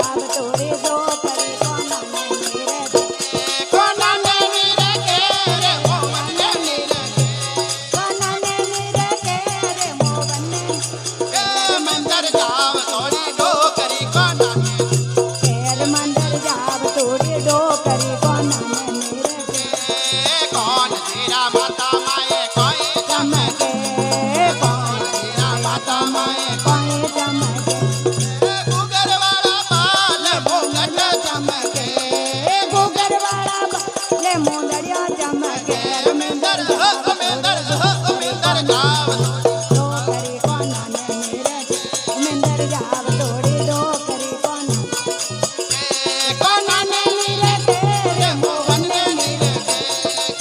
जाव तोड़े दो करे कोना ने नीरे के रे मोहन ने नीरे कोना ने नीरे के रे मोहन ने मंदिर जाव तोड़े दो करी कोना केर मंदिर जाव तोड़े दो करे कोना ने नीरे कौन तेरा माता माए कोई चमके कौन तेरा माता माए कोई चमके गुगर वाला बाल मुंगट चमके गुगर वाला ले मुंदड़िया चमके मिंदर जाव दो करे कोना ने नीरे मंदिर जाव तोड़े दो करे कोना कोना ने नीरे रे मोहन ने नीरे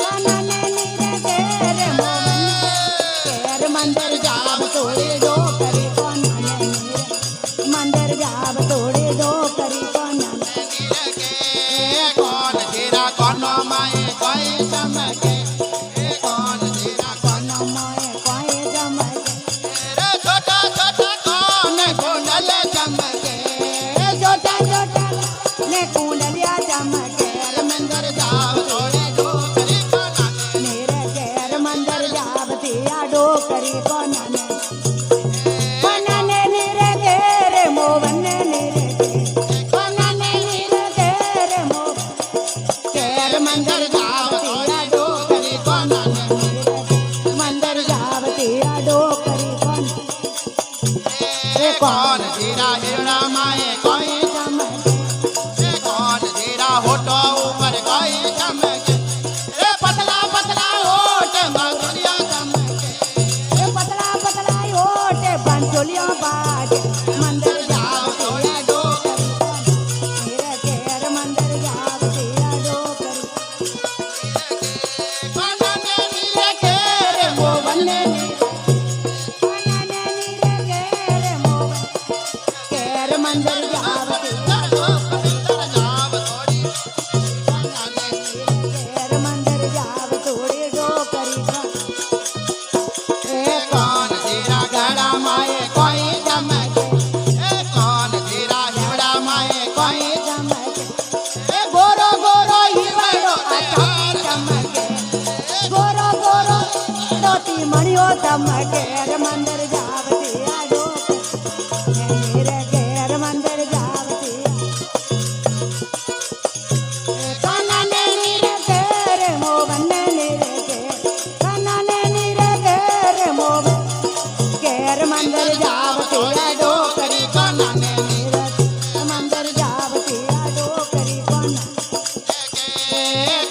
कोना ने नीरे के रे मोहन केर मंदिर जाव तोड़े दो करे कोना ने नीरे मंदिर जाव तोड़े दो करे कोना ने कौन तेरा कोनो माए कोई चमके कौन तेरा कोना माए कोई चमके रे छोटा छोटा कौन कुंडल चमके छोटा छोटा ने कुंडलिया चमके मंदिर जाव तोड़े दो करी कोना मेरे केर मंदिर जाव तिया डो करी कोना ने नीरे के रे मोहन ने नीरे के कोना ने नीरे के रे मोहन केर मंदिर जाव तिया डो करी कोना मंदिर जाव तिया डो करी कोना कौन तेरा एड़ा माए कोई चमके कौन तेरा होठो ऊपर कोई चमके रे पतला पतला होठ मगरिया चमके पतला पतला ओटे पंचोलिया बाजे मंदिर जाव तिया डो करी मेरे केर मंदिर जाव तिया डो करी कोना ने नीरे के रे मोहन ने कोना ने नीरे के रे मोहन केर मंदिर जाव तिया जाव तोड़ी कोना ने केर मंदिर जाव तोड़े डो करी कौन तेरा गड़ा माए कोई चमके कौन तेरा हिवड़ा माए कोई चमके गोरो गोरो हिवड़ो अचार चमके गोरो गोरो रोटी मणियो चमके केर मंदिर जाव तिया डो करी मेरे केर मंदिर जाव तिया कोना ने नीरे के रे मोहन ने नीरे के कोना ने नीरे के रे मोहन केर मंदिर जाव तिया डो करी कोना ने नीरे मंदिर जाव तिया डो करी कोना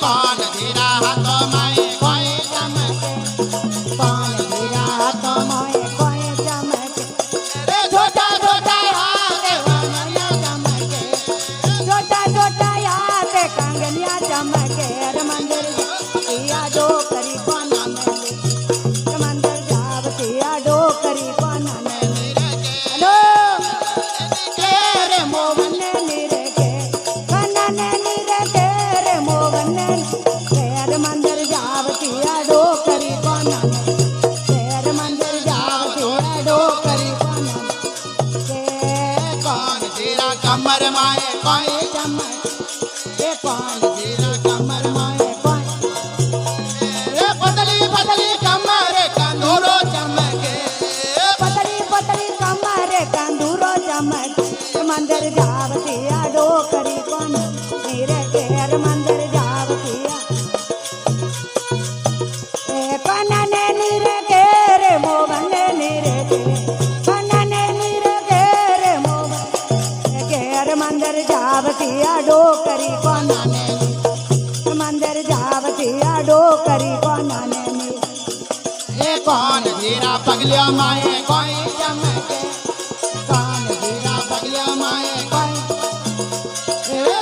कौन तेरा हाथ माए कोई चमके कौन तेरा हाथ मोए कोई चमके रे छोटा छोटा हाथ वमरिया चमके छोटा छोटा याद कंगनिया चमके रे मंदिर तिया डो करी कोना ने मंदिर जाव तिया डो करी कोना ने हेलो रे मोहन ने नीरे के कोना ने नीरे के रे मोहन ने केर मंदिर जाव तिया डो करी कोना ने केर मंदिर जाव तिया डो करी कोना ने कौन तेरा कमर माए कोई चमके कौन तेरा कमर माए कोई रे पतली पतली कमर कंदूरो चमके पतली पतली कमर कंदूरो चमके मंदिर जाव तिया डो करी कोना नीरे केर मंदिर जाव तिया कोना ने नीरे के रे मोहन ने नीरे के कोना ने नीरे के रे मोहन केर मंदिर जाव तिया डो करी कोना ने मंदिर जाव तिया डो करी कोना ने कौन तेरा पगलिया माए कोई चमके कौन तेरा पगलिया माए कोई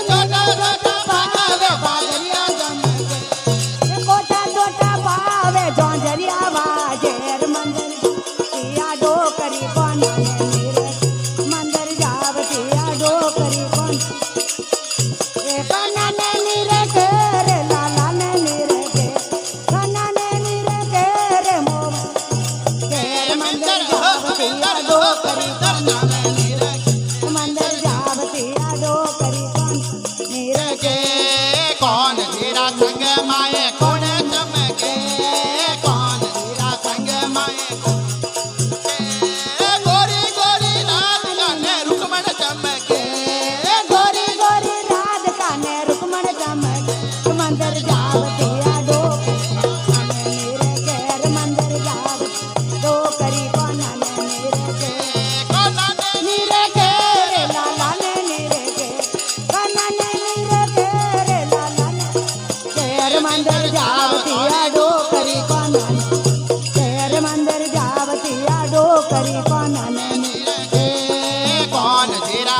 छोटा छोटा पागल पागलिया चमके कोटा छोटा पावे जोंजरिया बाजेर मंदिर तिया डो करी कोना ने नीरे मंदिर जाव तिया डो करी कोना ने नीरे के रे लाला ने नीरे के कोना ने नीरे के रे मोह केर मंदिर जाव तिया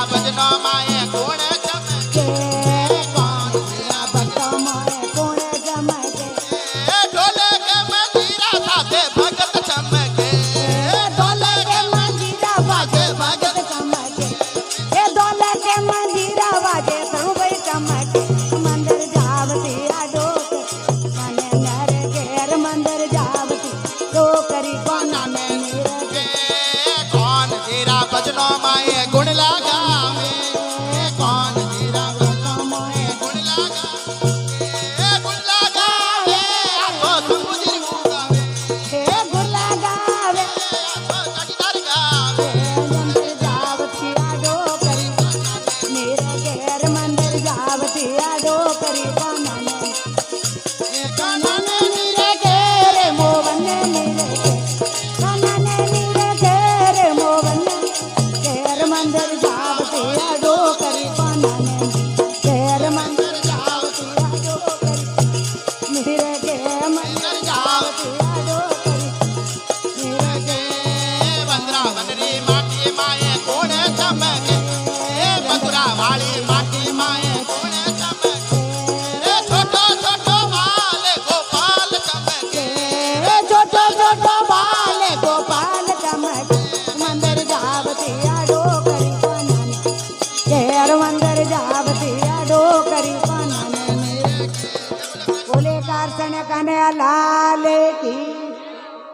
ભજનો માએ ગુણ ચમકે કોણ તેરા ભક્તો મોએ ગુણ ચમકે એ ઢોલક મંજીરા સાથે ભગત ચમકે દોલત મંજીરા વાગે ભગત ચમકે એ દોલત મંજીરા વાગે સર્વે ચમકે મંદિર જાવતી આ ડોક મને નર ઘેર મંદિર જાવતી ડોકરી કોના ને નીરગે કોણ તેરા ભજનો માએ ગુણ લગાવે કોણ તેરા ભજનો માએ ગુણ લગાવે આ તો સુમુદરી ગાવે હે ગુલા ગાવે કટીદાર ગાવે મંદિર જાવતી આ ડોકરી નીર ઘેર મંદિર જાવતી આ ડોકરી કોના ને કાનને નીરગે રે મોવને નીરગે કાનને નીરગે રે મોવને ઘેર મંદિર જાવતી આ ડોકરી કોનાને ઘેર મંદિર જાવતી આ ડોકરી નીરગે મંદિર જાવતી આ ડોકરી નીરગે વંદરાવનની માટી માએ ગુણ ચમકે એ મથુરા વાળી માટી માએ ગુણ ચમકે એ છોટો છોટો બાલ ગોપાલ ચમકે એ છોટો છોટો બાલ ગોપાલ ચમકે મંદિર જાવતી આ ડોકરી કોનાને ઘેર મંદિર જાવતી આ ડોકરી કોનાને બોલે કારસણ કને લાલ કી